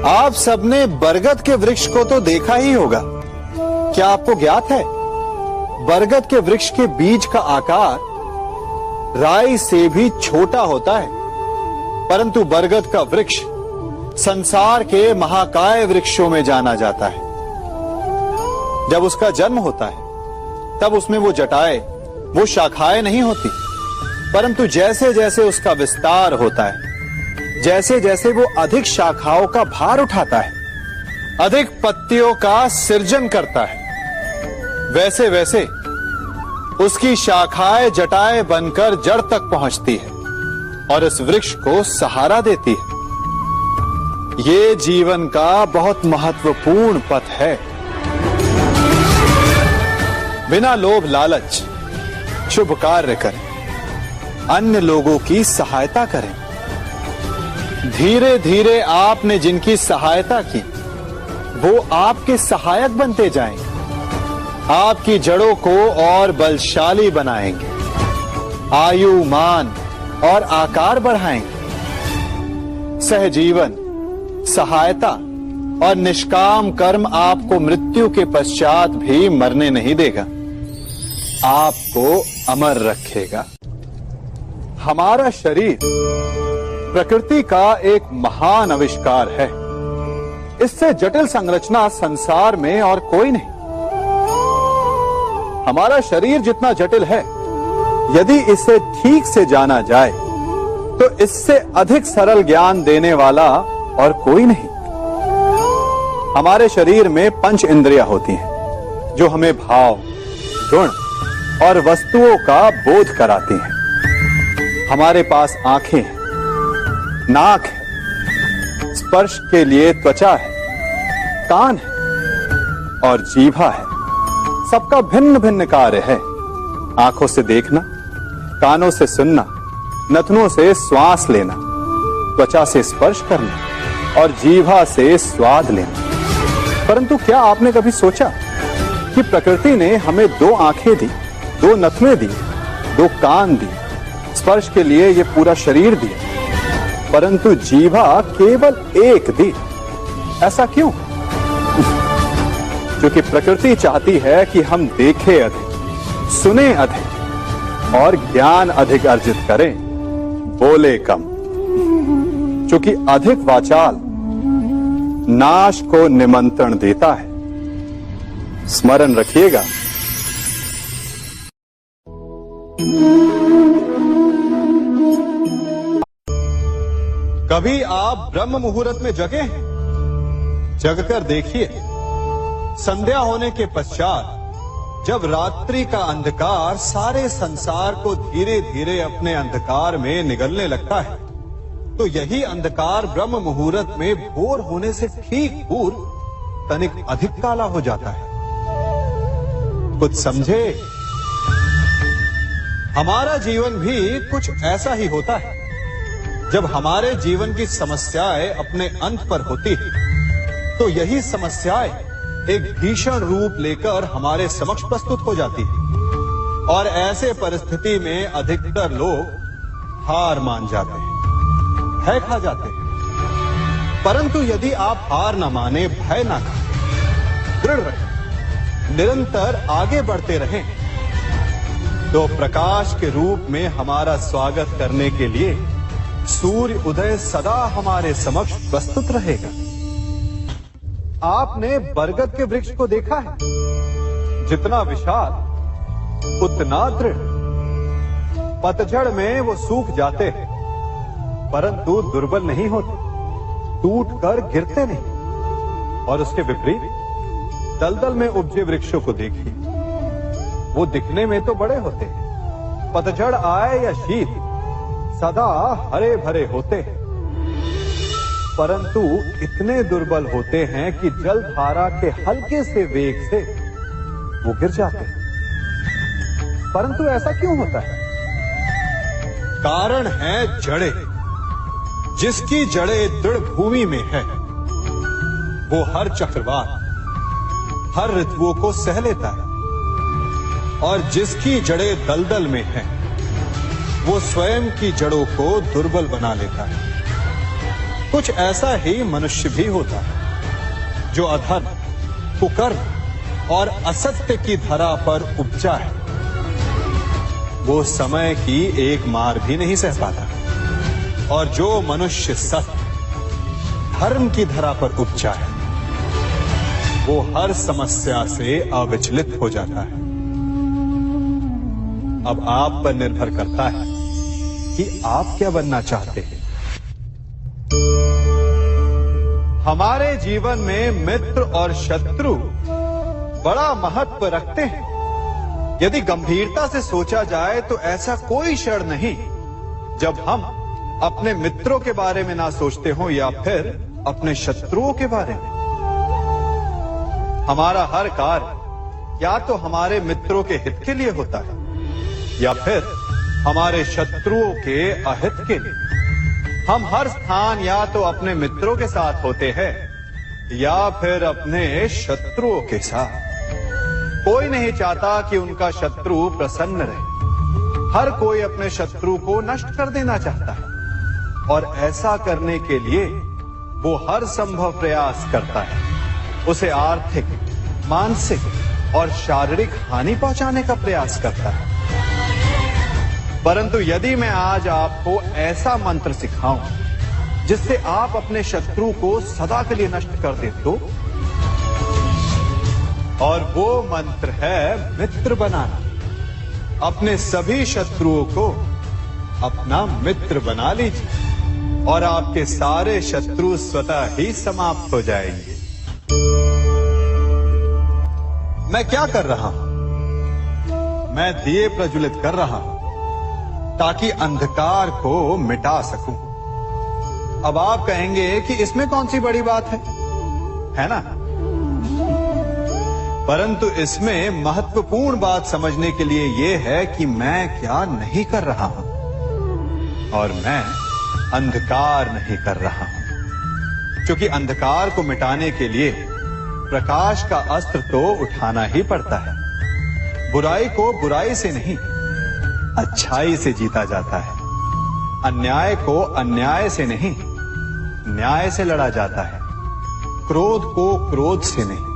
आप सबने बरगद के वृक्ष को तो देखा ही होगा। क्या आपको ज्ञात है बरगद के वृक्ष के बीज का आकार राई से भी छोटा होता है, परंतु बरगद का वृक्ष संसार के महाकाय वृक्षों में जाना जाता है। जब उसका जन्म होता है तब उसमें वो जटाएं, वो शाखाएं नहीं होती, परंतु जैसे जैसे उसका विस्तार होता है, जैसे जैसे वो अधिक शाखाओं का भार उठाता है, अधिक पत्तियों का सृजन करता है, वैसे वैसे उसकी शाखाएं जटाएं बनकर जड़ तक पहुंचती है और इस वृक्ष को सहारा देती है। ये जीवन का बहुत महत्वपूर्ण पथ है। बिना लोभ लालच शुभ कार्य करें, अन्य लोगों की सहायता करें। धीरे धीरे आपने जिनकी सहायता की वो आपके सहायक बनते जाएंगे, आपकी जड़ों को और बलशाली बनाएंगे, आयु मान और आकार बढ़ाएंगे। सहजीवन, सहायता और निष्काम कर्म आपको मृत्यु के पश्चात भी मरने नहीं देगा, आपको अमर रखेगा। हमारा शरीर प्रकृति का एक महान आविष्कार है। इससे जटिल संरचना संसार में और कोई नहीं। हमारा शरीर जितना जटिल है, यदि इसे ठीक से जाना जाए तो इससे अधिक सरल ज्ञान देने वाला और कोई नहीं। हमारे शरीर में 5 इंद्रियां होती हैं जो हमें भाव, गुण और वस्तुओं का बोध कराती हैं। हमारे पास आंखें हैं, नाक है, स्पर्श के लिए त्वचा है, कान है और जीभा है। सबका भिन्न भिन्न कार्य है। आंखों से देखना, कानों से सुनना, नथनों से श्वास लेना, त्वचा से स्पर्श करना और जीभा से स्वाद लेना। परंतु क्या आपने कभी सोचा कि प्रकृति ने हमें 2 आंखें दी, 2 नथने दी, 2 कान दी, स्पर्श के लिए ये पूरा शरीर दिया, परंतु जीभा केवल 1 दी? ऐसा क्यों? क्योंकि प्रकृति चाहती है कि हम देखें अधिक, सुने अधिक और ज्ञान अधिक अर्जित करें, बोले कम। क्योंकि अधिक वाचाल नाश को निमंत्रण देता है। स्मरण रखिएगा। कभी आप ब्रह्म मुहूर्त में जगे हैं? जगकर देखिए, संध्या होने के पश्चात जब रात्रि का अंधकार सारे संसार को धीरे धीरे अपने अंधकार में निगलने लगता है, तो यही अंधकार ब्रह्म मुहूर्त में भोर होने से ठीक पूर्व तनिक अधिक काला हो जाता है। कुछ समझे? हमारा जीवन भी कुछ ऐसा ही होता है। जब हमारे जीवन की समस्याएं अपने अंत पर होती है, तो यही समस्याएं एक भीषण रूप लेकर हमारे समक्ष प्रस्तुत हो जाती है और ऐसे परिस्थिति में अधिकतर लोग हार मान जाते हैं, भय खा जाते हैं। परंतु यदि आप हार न माने, भय न खाएं, दृढ़ रहें, निरंतर आगे बढ़ते रहें, तो प्रकाश के रूप में हमारा स्वागत करने के लिए सूर्य उदय सदा हमारे समक्ष प्रस्तुत रहेगा। आपने बरगद के वृक्ष को देखा है? जितना विशाल उतना दृढ़। पतझड़ में वो सूख जाते हैं, परंतु दुर्बल नहीं होते, टूटकर गिरते नहीं। और उसके विपरीत दलदल में उपजे वृक्षों को देखिए, वो दिखने में तो बड़े होते हैं, पतझड़ आए या शीत सदा हरे भरे होते हैं, परंतु इतने दुर्बल होते हैं कि जल धारा के हल्के से वेग से वो गिर जाते हैं। परंतु ऐसा क्यों होता है? कारण है जड़ें। जिसकी जड़ें दृढ़ भूमि में है, वो हर चक्रवात, हर ऋतुओं को सह लेता है, और जिसकी जड़ें दलदल में है, वो स्वयं की जड़ों को दुर्बल बना लेता है। कुछ ऐसा ही मनुष्य भी होता है जो अधर्म, कुकर्म और असत्य की धरा पर उपजा है। वो समय की एक मार भी नहीं सह पाता, और जो मनुष्य सत्य, धर्म की धरा पर उपजा है, वो हर समस्या से अविचलित हो जाता है। अब आप पर निर्भर करता है कि आप क्या बनना चाहते हैं। हमारे जीवन में मित्र और शत्रु बड़ा महत्व रखते हैं। यदि गंभीरता से सोचा जाए तो ऐसा कोई क्षण नहीं जब हम अपने मित्रों के बारे में ना सोचते हो या फिर अपने शत्रुओं के बारे में। हमारा हर कार्य या तो हमारे मित्रों के हित के लिए होता है या फिर हमारे शत्रुओं के अहित के लिए। हम हर स्थान या तो अपने मित्रों के साथ होते हैं या फिर अपने शत्रुओं के साथ। कोई नहीं चाहता कि उनका शत्रु प्रसन्न रहे। हर कोई अपने शत्रु को नष्ट कर देना चाहता है, और ऐसा करने के लिए वो हर संभव प्रयास करता है। उसे आर्थिक, मानसिक और शारीरिक हानि पहुंचाने का प्रयास करता है। परंतु यदि मैं आज आपको ऐसा मंत्र सिखाऊं जिससे आप अपने शत्रु को सदा के लिए नष्ट कर दे तो, और वो मंत्र है मित्र बनाना। अपने सभी शत्रुओं को अपना मित्र बना लीजिए और आपके सारे शत्रु स्वतः ही समाप्त हो जाएंगे। मैं क्या कर रहा हूं? मैं दिए प्रज्वलित कर रहा हूं ताकि अंधकार को मिटा सकूं। अब आप कहेंगे कि इसमें कौन सी बड़ी बात है ना? परंतु इसमें महत्वपूर्ण बात समझने के लिए यह है कि मैं क्या नहीं कर रहा हूं, और मैं अंधकार नहीं कर रहा हूं। क्योंकि अंधकार को मिटाने के लिए प्रकाश का अस्त्र तो उठाना ही पड़ता है। बुराई को बुराई से नहीं, अच्छाई से जीता जाता है। अन्याय को अन्याय से नहीं, न्याय से लड़ा जाता है। क्रोध को क्रोध से नहीं,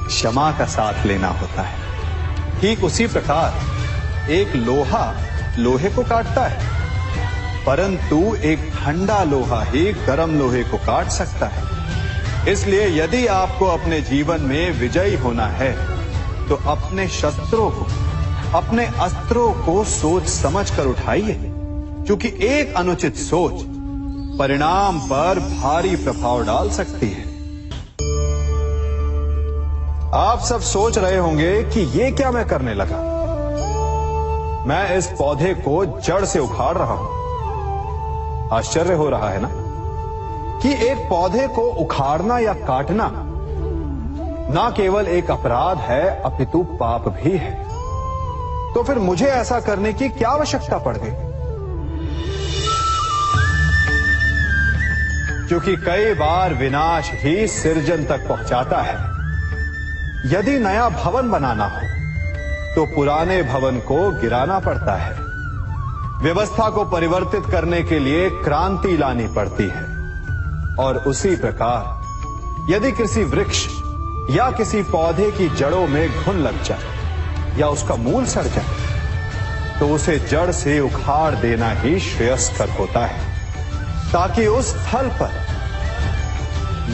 क्षमा का साथ लेना होता है। ठीक उसी प्रकार एक लोहा लोहे को काटता है, परंतु एक ठंडा लोहा ही गर्म लोहे को काट सकता है। इसलिए यदि आपको अपने जीवन में विजयी होना है तो अपने शस्त्रों को, अपने अस्त्रों को सोच समझ कर उठाइए, क्योंकि एक अनुचित सोच परिणाम पर भारी प्रभाव डाल सकती है। आप सब सोच रहे होंगे कि ये क्या मैं करने लगा। मैं इस पौधे को जड़ से उखाड़ रहा हूं। आश्चर्य हो रहा है ना कि एक पौधे को उखाड़ना या काटना ना केवल एक अपराध है अपितु पाप भी है। तो फिर मुझे ऐसा करने की क्या आवश्यकता पड़ गई? क्योंकि कई बार विनाश ही सृजन तक पहुंचाता है। यदि नया भवन बनाना हो तो पुराने भवन को गिराना पड़ता है। व्यवस्था को परिवर्तित करने के लिए क्रांति लानी पड़ती है। और उसी प्रकार यदि किसी वृक्ष या किसी पौधे की जड़ों में घुन लग जाए या उसका मूल सड़ जाए तो उसे जड़ से उखाड़ देना ही श्रेयस्कर होता है, ताकि उस स्थल पर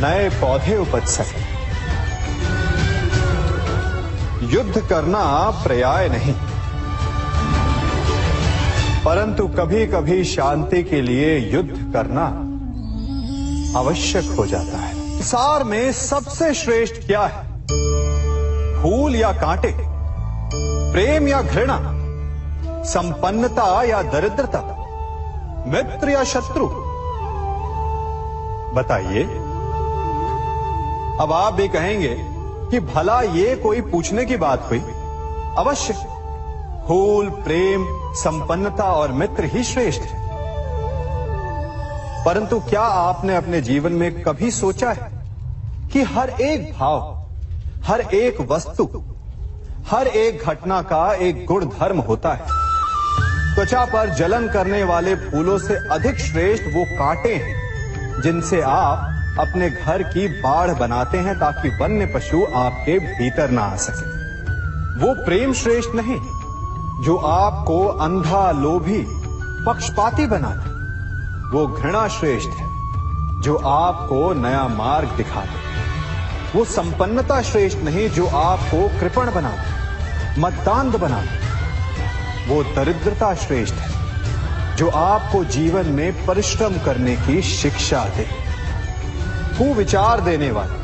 नए पौधे उपज सके। युद्ध करना पर्याय नहीं, परंतु कभी कभी शांति के लिए युद्ध करना आवश्यक हो जाता है। संसार में सबसे श्रेष्ठ क्या है? फूल या कांटे, प्रेम या घृणा, संपन्नता या दरिद्रता, मित्र या शत्रु? बताइए। अब आप भी कहेंगे कि भला ये कोई पूछने की बात हुई? अवश्य, फूल, प्रेम, संपन्नता और मित्र ही श्रेष्ठ है। परंतु क्या आपने अपने जीवन में कभी सोचा है कि हर एक भाव, हर एक वस्तु, हर एक घटना का एक गुण धर्म होता है? त्वचा पर जलन करने वाले फूलों से अधिक श्रेष्ठ वो कांटे हैं जिनसे आप अपने घर की बाढ़ बनाते हैं ताकि वन्य पशु आपके भीतर ना आ सके। वो प्रेम श्रेष्ठ नहीं जो आपको अंधा, लोभी, पक्षपाती बनाता। वो घृणा श्रेष्ठ है जो आपको नया मार्ग दिखाता। वो संपन्नता श्रेष्ठ नहीं जो आपको कृपण बनाता, मद्दांध बनाता। वो दरिद्रता श्रेष्ठ है जो आपको जीवन में परिश्रम करने की शिक्षा दे। कुविचार देने वाले,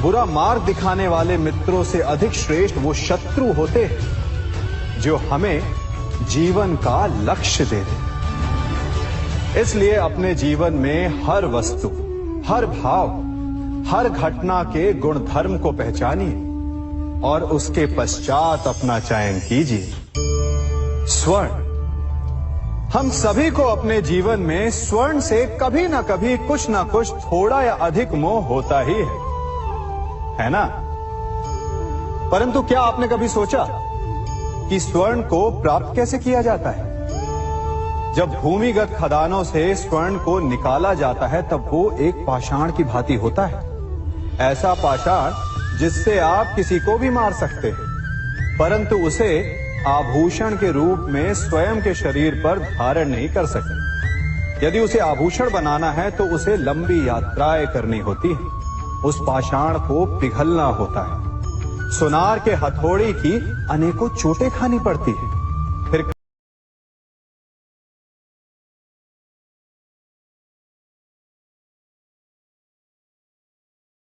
बुरा मार्ग दिखाने वाले मित्रों से अधिक श्रेष्ठ वो शत्रु होते हैं जो हमें जीवन का लक्ष्य दे दे। इसलिए अपने जीवन में हर वस्तु, हर भाव, हर घटना के गुण धर्म को पहचानिए और उसके पश्चात अपना चयन कीजिए। स्वर्ण, हम सभी को अपने जीवन में स्वर्ण से कभी ना कभी कुछ ना कुछ थोड़ा या अधिक मोह होता ही है ना? परंतु क्या आपने कभी सोचा कि स्वर्ण को प्राप्त कैसे किया जाता है? जब भूमिगत खदानों से स्वर्ण को निकाला जाता है तब वो एक पाषाण की भांति होता है। ऐसा पाषाण जिससे आप किसी को भी मार सकते हैं, परंतु उसे आभूषण के रूप में स्वयं के शरीर पर धारण नहीं कर सकते। यदि उसे आभूषण बनाना है तो उसे लंबी यात्राएं करनी होती है, उस पाषाण को पिघलना होता है, सुनार के हथौड़ी की अनेकों चोटें खानी पड़ती है।